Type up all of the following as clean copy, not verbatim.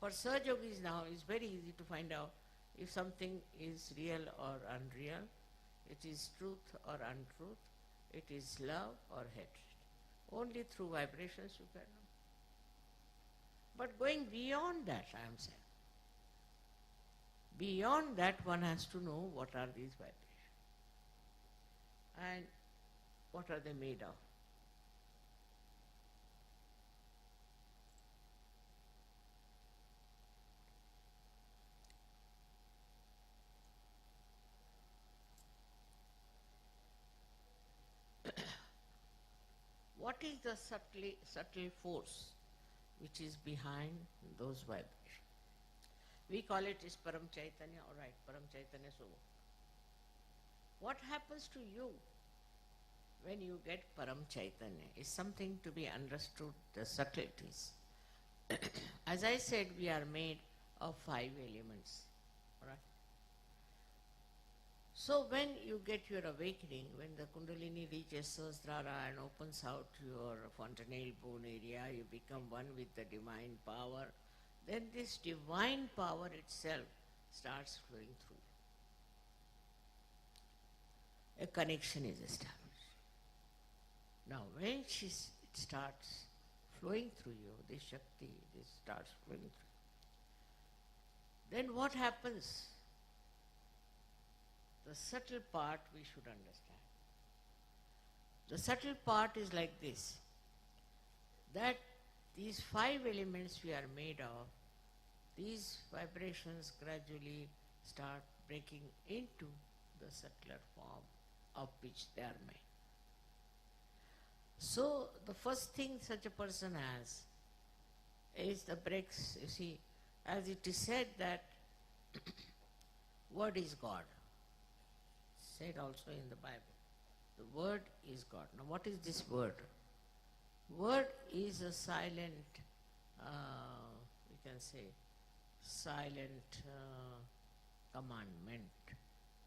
For Saj Yogis now, it's very easy to find out if something is real or unreal, it is truth or untruth, it is love or hatred. Only through vibrations you can know. But going beyond that, I am saying, beyond that one has to know what are these vibrations and what are they made of. What is the subtle force which is behind those vibrations? We call it is Param Chaitanya, all right, Param Chaitanya, so what happens to you when you get Param Chaitanya is something to be understood, the subtleties. As I said, we are made of 5 elements, all right? So when you get your awakening, when the Kundalini reaches Sahasrara and opens out your fontanelle bone area, you become one with the divine power, then this divine power itself starts flowing through. A connection is established. Now when it starts flowing through you, this Shakti, this starts flowing through you, then what happens? The subtle part we should understand. The subtle part is like this, that these 5 elements we are made of, these vibrations gradually start breaking into the subtler form of which they are made. So the first thing such a person has is the breaks, you see, as it is said that word is God. Said also in the Bible. The word is God. Now what is this word? Word is a silent, we can say, silent commandment.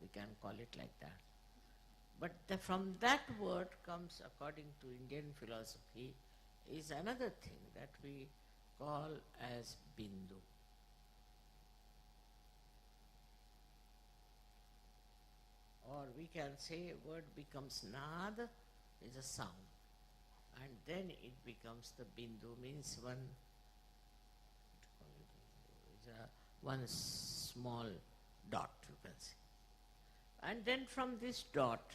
We can call it like that. But from that word comes, according to Indian philosophy, is another thing that we call as Bindu. Or we can say word becomes Nad, is a sound. And then it becomes the Bindu, means one small dot, you can say. And then from this dot,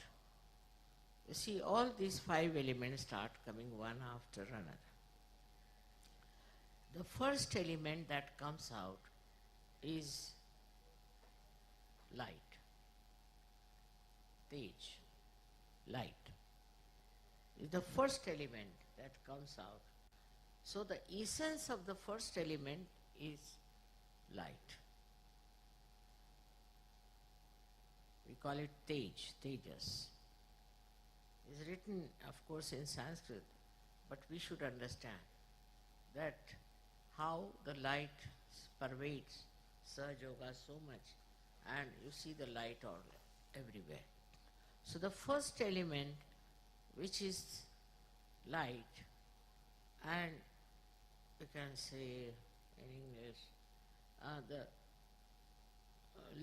you see all these 5 elements start coming one after another. The first element that comes out is light. Tej, light, is the first element that comes out. So the essence of the first element is light. We call it Tej, Tejas. It's written, of course, in Sanskrit, but we should understand that how the light pervades Sahaja Yoga so much, and you see the light all everywhere. So the first element, which is light, and you can say in English, the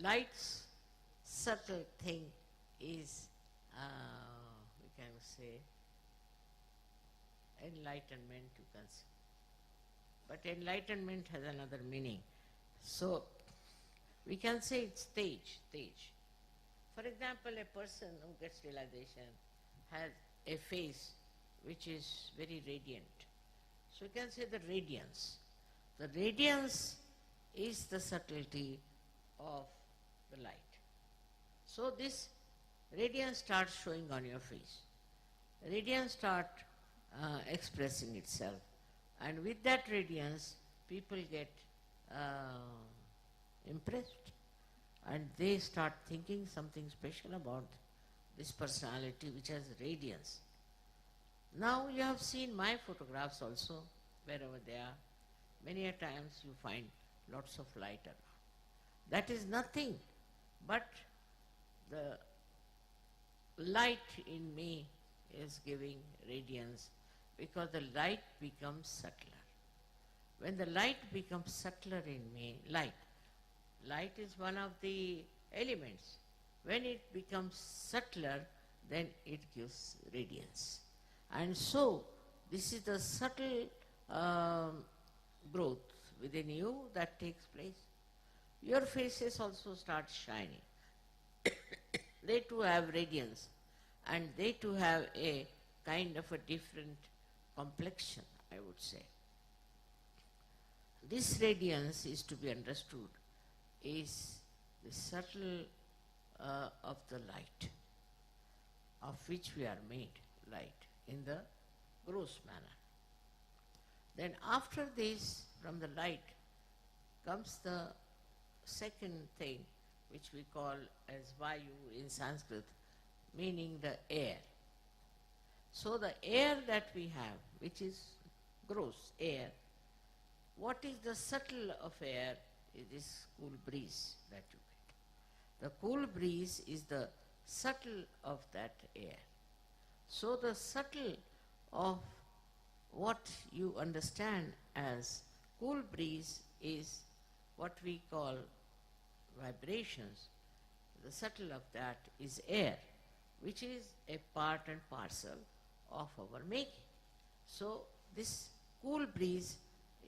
light's subtle thing is, we can say, enlightenment, you can say. But enlightenment has another meaning. So we can say it's Tej. For example, a person who gets realization has a face which is very radiant. So you can say the radiance. The radiance is the subtlety of the light. So this radiance starts showing on your face. Radiance starts expressing itself. And with that radiance, people get impressed. And they start thinking something special about this personality which has radiance. Now you have seen my photographs also, wherever they are. Many a times you find lots of light around. That is nothing but the light in me is giving radiance, because the light becomes subtler. When the light becomes subtler in me, light is one of the elements. When it becomes subtler, then it gives radiance. And so, this is the subtle growth within you that takes place. Your faces also start shining. They too have radiance, and they too have a kind of a different complexion, I would say. This radiance is to be understood is the subtle of the light, of which we are made light in the gross manner. Then after this, from the light, comes the second thing, which we call as Vayu in Sanskrit, meaning the air. So the air that we have, which is gross air, what is the subtle of air is this cool breeze that you get. The cool breeze is the subtle of that air. So the subtle of what you understand as cool breeze is what we call vibrations. The subtle of that is air, which is a part and parcel of our making. So this cool breeze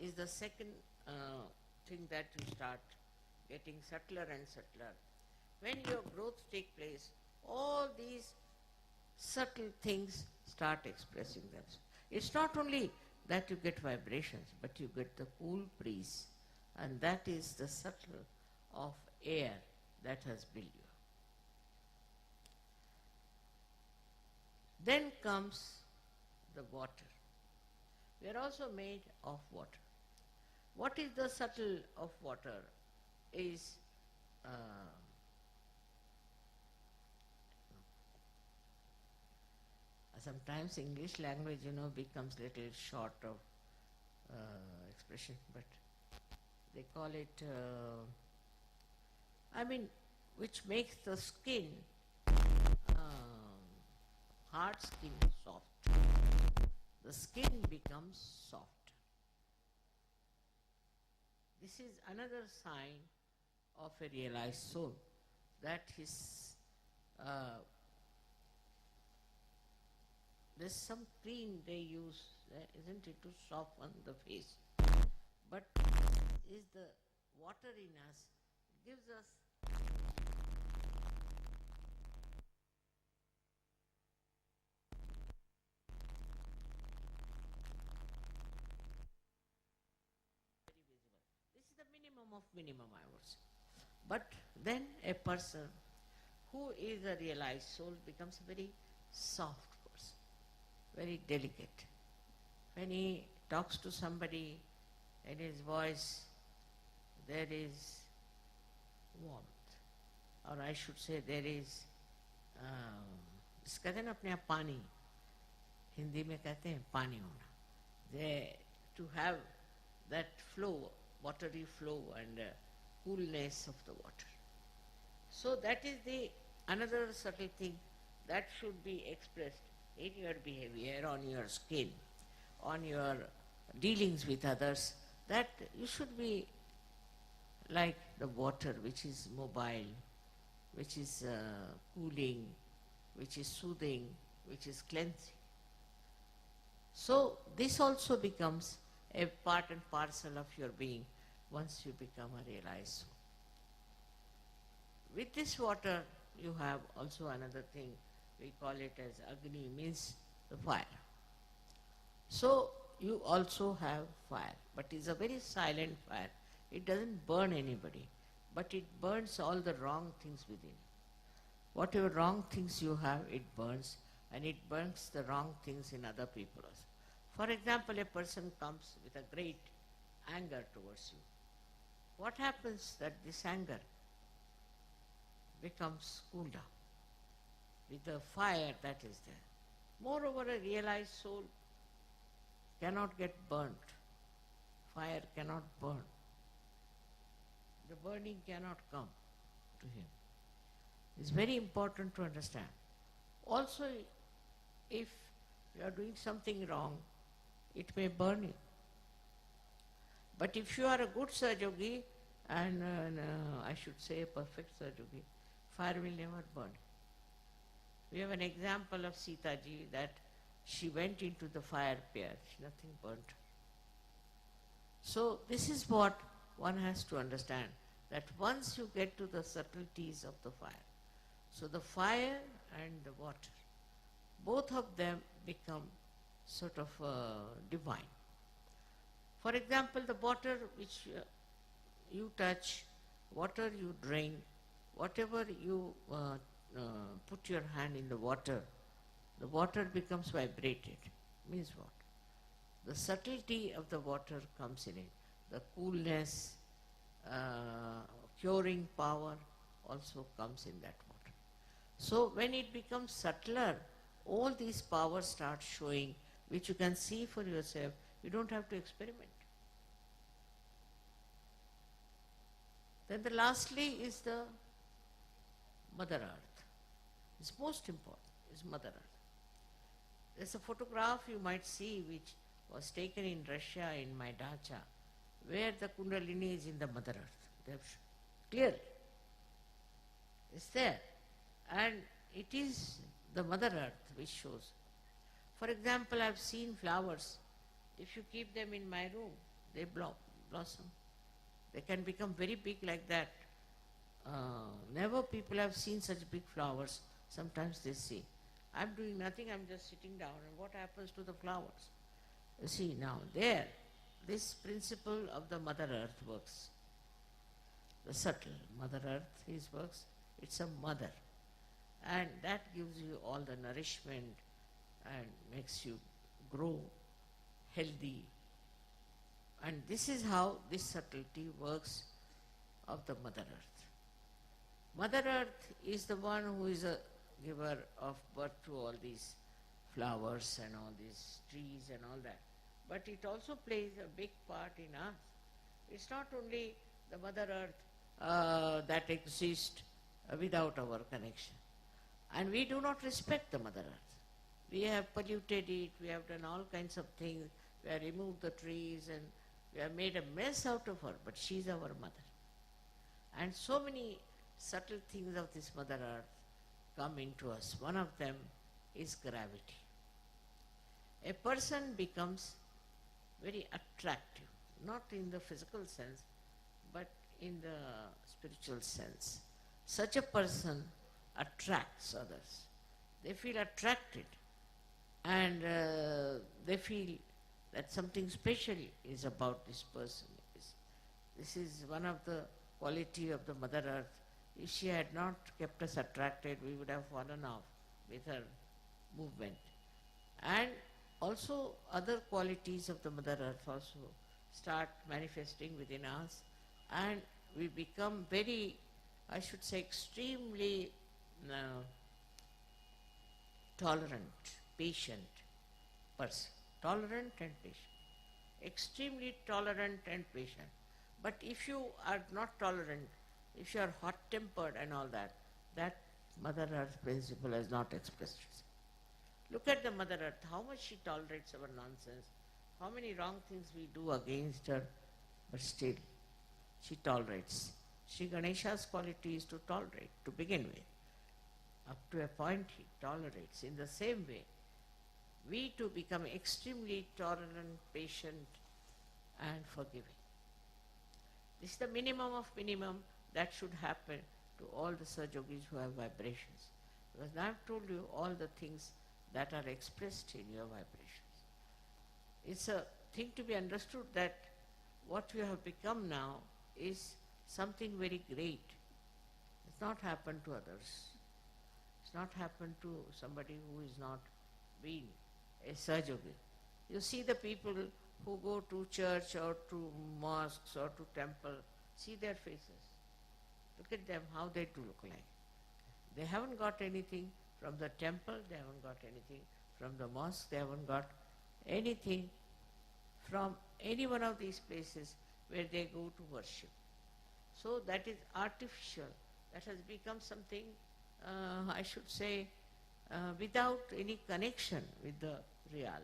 is the second thing that you start getting subtler and subtler. When your growth takes place, all these subtle things start expressing themselves. It's not only that you get vibrations, but you get the cool breeze, and that is the subtle of air that has built you. Then comes the water. We are also made of water. What is the subtle of water is sometimes English language, becomes little short of expression, but they call it, which makes the skin, hard skin soft. The skin becomes soft. This is another sign of a realized soul, that his there's some cream they use, isn't it, to soften the face. But is the water in us gives us very visible. This is the minimum of minimum, I would say. But then a person who is a realized soul becomes a very soft person, very delicate. When he talks to somebody, in his voice there is warmth, or I should say there is, कहते हैं ना अपने आप पानी, हिंदी में कहते हैं पानी होना. To have that flow, watery flow and coolness of the water. So that is the another subtle thing that should be expressed in your behavior, on your skin, on your dealings with others, that you should be like the water, which is mobile, which is cooling, which is soothing, which is cleansing. So this also becomes a part and parcel of your being once you become a realized soul. With this water, you have also another thing, we call it as Agni, means the fire. So you also have fire, but it's a very silent fire. It doesn't burn anybody, but it burns all the wrong things within. Whatever wrong things you have, it burns, and it burns the wrong things in other people also. For example, a person comes with a great anger towards you. What happens that this anger becomes cooled down with the fire that is there. Moreover, a realized soul cannot get burnt. Fire cannot burn. The burning cannot come to him. It's very important to understand. Also, if you are doing something wrong, it may burn you. But if you are a good Sahajogi, and I should say a perfect Sahajogi, fire will never burn. We have an example of Sita ji that she went into the fire pit, nothing burnt her. So this is what one has to understand, that once you get to the subtleties of the fire, so the fire and the water, both of them become sort of divine. For example, the water which you touch, water you drink, whatever you put your hand in the water becomes vibrated. Means what? The subtlety of the water comes in it. The coolness, curing power also comes in that water. So when it becomes subtler, all these powers start showing, which you can see for yourself. You don't have to experiment. Then the lastly is the Mother Earth. It's most important, is Mother Earth. There's a photograph you might see which was taken in Russia in my dacha, where the Kundalini is in the Mother Earth. They have clearly. It's there. And it is the Mother Earth which shows. For example, I've seen flowers. If you keep them in my room, they blossom. They can become very big like that. Never people have seen such big flowers. Sometimes they say, I'm doing nothing, I'm just sitting down, and what happens to the flowers? You see now, there, this principle of the Mother Earth works. The subtle Mother Earth, his works, it's a mother. And that gives you all the nourishment and makes you grow healthy. And this is how this subtlety works of the Mother Earth. Mother Earth is the one who is a giver of birth to all these flowers and all these trees and all that. But it also plays a big part in us. It's not only the Mother Earth that exists without our connection. And we do not respect the Mother Earth. We have polluted it, we have done all kinds of things, we have removed the trees and we have made a mess out of her, but she is our mother. And so many subtle things of this Mother Earth come into us. One of them is gravity. A person becomes very attractive, not in the physical sense, but in the spiritual sense. Such a person attracts others. They feel attracted and they feel that something special is about this person. This is one of the quality of the Mother Earth. If she had not kept us attracted, we would have fallen off with her movement. And also other qualities of the Mother Earth also start manifesting within us, and we become very, I should say, extremely tolerant, patient person. Tolerant and patient. Extremely tolerant and patient. But if you are not tolerant, if you are hot-tempered and all that, that Mother Earth principle has not expressed itself. Look at the Mother Earth, how much she tolerates our nonsense, how many wrong things we do against her, but still she tolerates. Sri Ganesha's quality is to tolerate, to begin with. Up to a point he tolerates. In the same way, we too become extremely tolerant, patient and forgiving. This is the minimum of minimum that should happen to all the Sahajogis who have vibrations. Because I have told you all the things that are expressed in your vibrations. It's a thing to be understood that what you have become now is something very great. It's not happened to others. It's not happened to somebody who is not being a Sahajogi. You see the people who go to church or to mosques or to temple, see their faces. Look at them, how they do look like. They haven't got anything from the temple, they haven't got anything from the mosque, they haven't got anything from any one of these places where they go to worship. So that is artificial. That has become something, I should say, without any connection with the reality.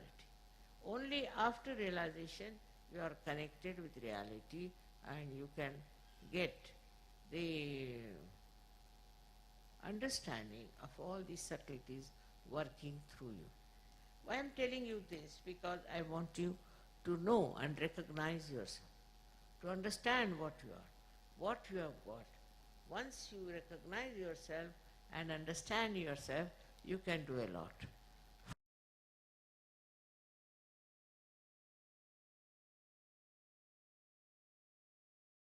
Only after realization you are connected with reality and you can get the understanding of all these subtleties working through you. Why I am telling you this? Because I want you to know and recognize yourself, to understand what you are, what you have got. Once you recognize yourself and understand yourself, you can do a lot.